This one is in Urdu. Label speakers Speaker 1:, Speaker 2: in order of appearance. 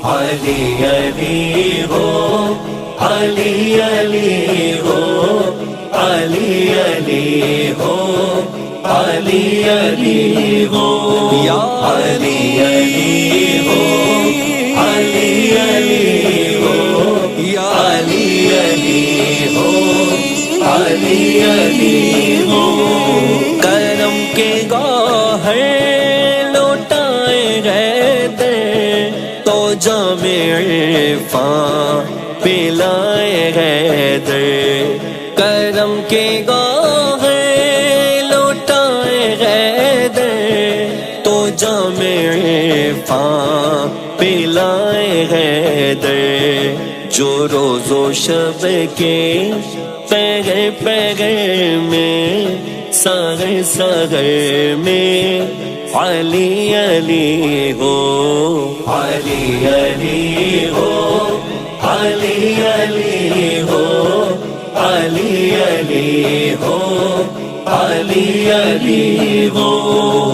Speaker 1: علی علی ہو، علی علی ہو، علی علی ہو، علی علی ہو، یا علی علی ہو، علی علی ہو، یا علی علی ہو، علی علی ہو۔ کرم کے گوہر لوٹائے گئے تھے تو جام عرفان پلائے گئے تھے، کرم کے گوہر لوٹائے گئے تھے تو جام عرفان پلائے گئے تھے، جو روز و شب کے پہر پہر میں سحر سحر میں علی علی ہو، علی علی ہو، علی علی ہو، علی علی ہو، علی علی ہو۔